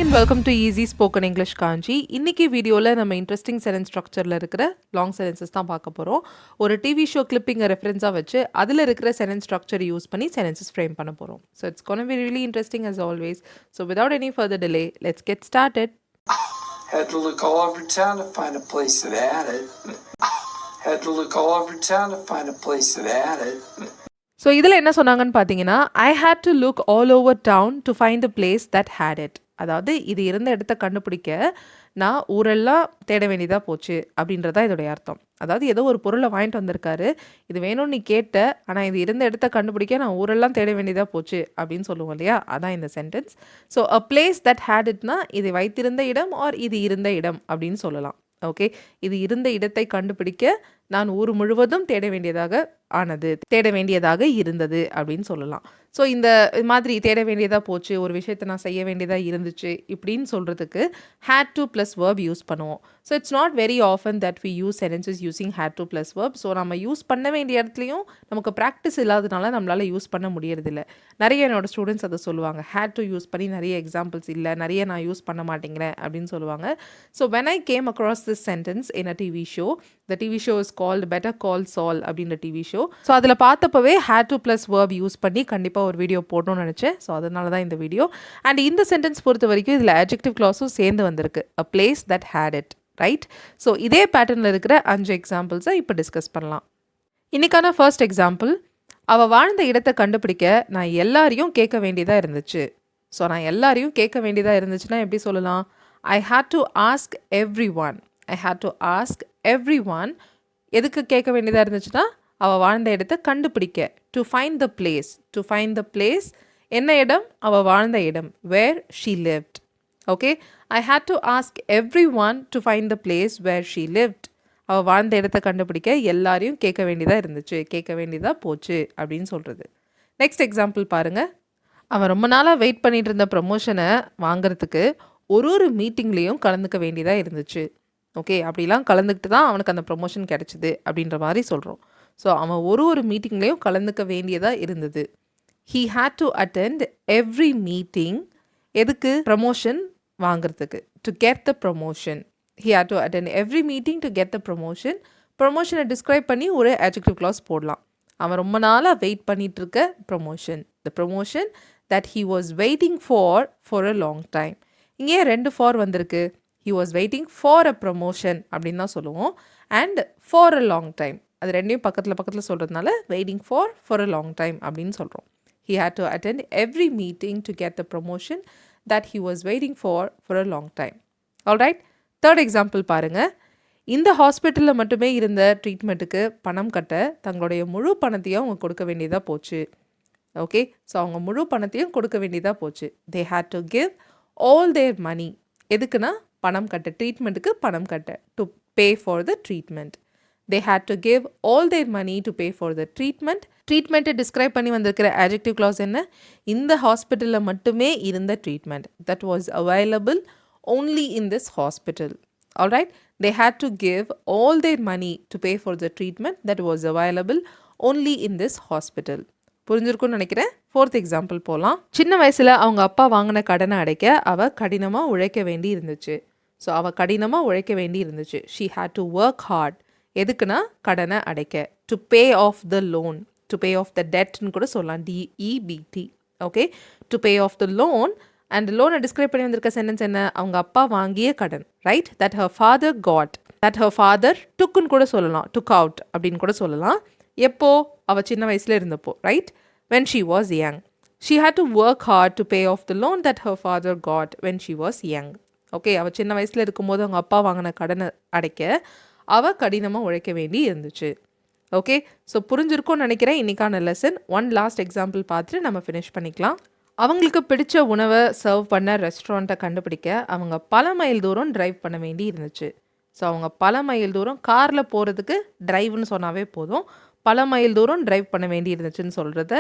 and welcome to Easy Spoken English Kanchi. இன்னைக்கு வீடியோவில் நம்ம இன்ட்ரெஸ்டிங் சென்டென்ஸ் ஸ்ட்ரக்சரில் இருக்கிற லாங் சென்டென்சஸ் தான் பார்க்க போகிறோம். ஒரு டிவி ஷோ கிளிப்பிங்கை ரெஃபரன்ஸாக வச்சு அதில் இருக்கிற சென்டென்ஸ் ஸ்ட்ரக்சர் யூஸ் பண்ணி சென்டென்சஸ் ஃப்ரேம் பண்ண போகிறோம். So it's gonna be really interesting as always. So without any further delay, let's get started. Had to look all over town to find a place that had it. Had to look all over town to find a place that had it. So இதில் என்ன சொன்னாங்கன்னு பார்த்தீங்கன்னா, I had to look all over town to find the place that had it. அதாவது இது இருந்த இடத்த கண்டுபிடிக்க நான் ஊரெல்லாம் தேட வேண்டியதாக போச்சு அப்படின்றதான் இதோடைய அர்த்தம். அதாவது ஏதோ ஒரு பொருளை வாங்கிட்டு வந்திருக்காரு, இது வேணும்னு நீ கேட்ட, ஆனால் இது இருந்த இடத்த கண்டுபிடிக்க நான் ஊரெல்லாம் தேட வேண்டியதாக போச்சு அப்படின்னு சொல்லுவோம் இல்லையா, அதான் இந்த sentence. So a place that had இட்னா இது வைத்திருந்த இடம் ஆர் இது இருந்த இடம் அப்படின்னு சொல்லலாம். ஓகே, இது இருந்த இடத்தை கண்டுபிடிக்க நான் ஊர் முழுவதும் தேட வேண்டியதாக இருந்தது அப்படின்னு சொல்லலாம். ஸோ இந்த மாதிரி தேட வேண்டியதாக போச்சு, ஒரு விஷயத்தை நான் செய்ய வேண்டியதாக இருந்துச்சு இப்படின்னு சொல்கிறதுக்கு had to plus verb use பண்ணுவோம். So it's not very often that we use sentences using had to plus verb. So நம்ம யூஸ் பண்ண வேண்டிய இடத்துலையும் நமக்கு ப்ராக்டிஸ் இல்லாதனால நம்மளால் யூஸ் பண்ண முடியறதில்ல. நிறைய என்னோடய ஸ்டூடெண்ட்ஸ் அதை சொல்லுவாங்க, had to யூஸ் பண்ணி நிறைய எக்ஸாம்பிள்ஸ் இல்லை, நிறைய நான் யூஸ் பண்ண மாட்டேங்கிறேன் அப்படின்னு சொல்லுவாங்க. So when I came across this sentence in a TV show, the TV show is called Better Call Saul அப்படின்ற டிவி ஷோ. ஸோ அதில் பார்த்தப்பவே had to plus verb use பண்ணி கண்டிப்பாக ஒரு வீடியோ போடணும்னு நினச்சேன். ஸோ அதனால தான் இந்த வீடியோ. அண்ட் இந்த சென்டென்ஸ் பொறுத்த வரைக்கும் இதில் adjective clauseம் சேர்ந்து வந்திருக்கு, a place that had it, right? So இதே பேட்டர்னில் இருக்கிற 5 எக்ஸாம்பிள்ஸை இப்போ டிஸ்கஸ் பண்ணலாம். இன்றைக்கான ஃபர்ஸ்ட் எக்ஸாம்பிள், அவள் வாழ்ந்த இடத்தை கண்டுபிடிக்க நான் எல்லாரையும் கேட்க வேண்டியதாக இருந்துச்சு. ஸோ நான் எல்லாரையும் கேட்க வேண்டியதாக இருந்துச்சுன்னா எப்படி சொல்லலாம்? I had to ask everyone. I had to ask everyone. எதுக்கு கேட்க வேண்டியதாக இருந்துச்சுன்னா அவள் வாழ்ந்த இடத்தை கண்டுபிடிக்க, to find the place. To find the place என்ன இடம்? அவள் வாழ்ந்த இடம், where she lived. Okay, I hate to ask everyone to find the place where she lived. அவள் வாழ்ந்த இடத்தை கண்டுபிடிக்க எல்லாரையும் கேட்க வேண்டியதாக இருந்துச்சு, கேட்க வேண்டியதாக போச்சு அப்படின்னு சொல்கிறது. நெக்ஸ்ட் எக்ஸாம்பிள் பாருங்கள். அவன் ரொம்ப நாளாக வெயிட் பண்ணிகிட்டு இருந்த ப்ரமோஷனை வாங்கிறதுக்கு ஒரு மீட்டிங்லேயும் கலந்துக்க வேண்டியதாக இருந்துச்சு. ஓகே, அப்படிலாம் கலந்துக்கிட்டு தான் அவனுக்கு அந்த ப்ரமோஷன் கிடச்சிது அப்படின்ற மாதிரி சொல்கிறோம். ஸோ அவன் ஒரு மீட்டிங்லேயும் கலந்துக்க வேண்டியதாக இருந்தது. He had to attend every meeting. எதுக்கு? ப்ரமோஷன் வாங்கிறதுக்கு, to get the promotion. He had to attend every meeting to get the promotion. ப்ரமோஷனை டிஸ்கிரைப் பண்ணி ஒரு adjective clause போடலாம். அவன் ரொம்ப நாளாக வெயிட் பண்ணிகிட்டு இருக்க promotion, the promotion that he was waiting for a long time. இங்கே 2 ஃபார் வந்திருக்கு. he was waiting for a promotion அப்படின்னு தான் சொல்லுவோம், and for a long time. அது ரெண்டையும் பக்கத்தில் சொல்கிறதுனால waiting for a long time அப்படின்னு சொல்கிறோம். he had to attend every meeting to get the promotion that he was waiting for a long time. alright, third example பாருங்கள். இந்த ஹாஸ்பிட்டலில் மட்டுமே இருந்த ட்ரீட்மெண்ட்டுக்கு பணம் கட்ட தங்களுடைய முழு பணத்தையும் அவங்க கொடுக்க வேண்டியதாக போச்சு. ஓகே, ஸோ அவங்க முழு பணத்தையும் கொடுக்க வேண்டியதாக போச்சு. they had to give all their money. எதுக்குன்னா பணம் கட்ட, ட்ரீட்மெண்ட்டுக்கு பணம் கட்ட, to pay for the treatment. They had to give all their money to pay for the treatment. ட்ரீட்மெண்ட்டை டிஸ்கிரைப் பண்ணி வந்திருக்கிற adjective clause என்ன? இந்த ஹாஸ்பிட்டலில் மட்டுமே இருந்த treatment, that was available only in this hospital. alright, they had to give all their money to pay for the treatment that was available only in this hospital. புரிஞ்சிருக்குன்னு நினைக்கிறேன். 4th example போகலாம். சின்ன வயசில் அவங்க அப்பா வாங்கின கடனை அடைக்க அவள் கடினமாக உழைக்க வேண்டி இருந்துச்சு. ஸோ அவள் கடினமாக உழைக்க வேண்டி இருந்துச்சு. She had to work hard. எதுக்குன்னா கடனை அடைக்க, to pay off the loan, to pay off the டெட்னு கூட சொல்லலாம், DEBT. Okay, to pay off the loan. And லோனை டிஸ்கிரைப் பண்ணி வந்திருக்க சென்டென்ஸ் என்ன? அவங்க அப்பா வாங்கிய கடன், right? That her father got, that her father டுக்குன்னு கூட சொல்லலாம், டுக் அவுட் அப்படின்னு கூட சொல்லலாம். எப்போ? அவள் சின்ன வயசில் இருந்தப்போ, right? when she was young. She had to work hard to pay off the loan that her father got when she was young. Okay, அவள் சின்ன வயசில் இருக்கும்போது அவங்க அப்பா வாங்கின கடனை அடைக்க அவள் கடினமாக உழைக்க வேண்டி இருந்துச்சு. ஓகே, ஸோ புரிஞ்சிருக்கும்னு நினைக்கிறேன் இன்றைக்கான லெசன். ஒன் லாஸ்ட் எக்ஸாம்பிள் பார்த்துட்டு நம்ம ஃபினிஷ் பண்ணிக்கலாம். அவங்களுக்கு பிடிச்ச உணவை சர்வ் பண்ண ரெஸ்டாரண்ட்டை கண்டுபிடிக்க அவங்க பல மைல் தூரம் ட்ரைவ் பண்ண வேண்டி இருந்துச்சு. ஸோ அவங்க பல மைல் தூரம் காரில் போகிறதுக்கு ட்ரைவ்னு சொன்னாவே போதும், பல மைல் தூரம் ட்ரைவ் பண்ண வேண்டி இருந்துச்சுன்னு சொல்கிறத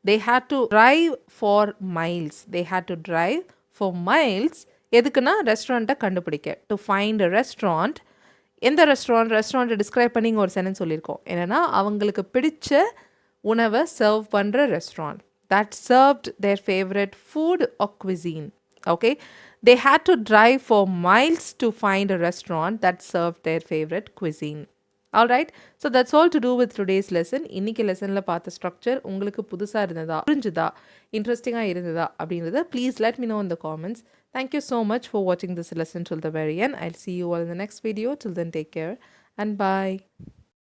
they had to drive for miles. they had to drive for miles. எதுக்குன்னா ரெஸ்டாரண்ட்டை கண்டுபிடிக்க, டு ஃபைண்ட் அ ரெஸ்டாரண்ட். எந்த ரெஸ்டாரண்ட்டை டிஸ்கிரைப் பண்ணி ஒரு சென்டென்ஸ் சொல்லியிருக்கோம். என்னென்னா அவங்களுக்கு பிடிச்ச உணவை சர்வ் பண்ணுற restaurant, that served their favorite food or cuisine. Okay, they had to drive for miles to find a restaurant that served their favorite cuisine. Alright, so that's all to do with today's lesson. இன்னைக்கு லெசனில் பார்த்த structure உங்களுக்கு புதுசாக இருந்ததா, புரிஞ்சுதா, இன்ட்ரெஸ்டிங்காக இருந்ததா அப்படின்றத please let me know in the comments. Thank you so much for watching this lesson till the very end. I'll see you all in the next video. Till then, take care and bye.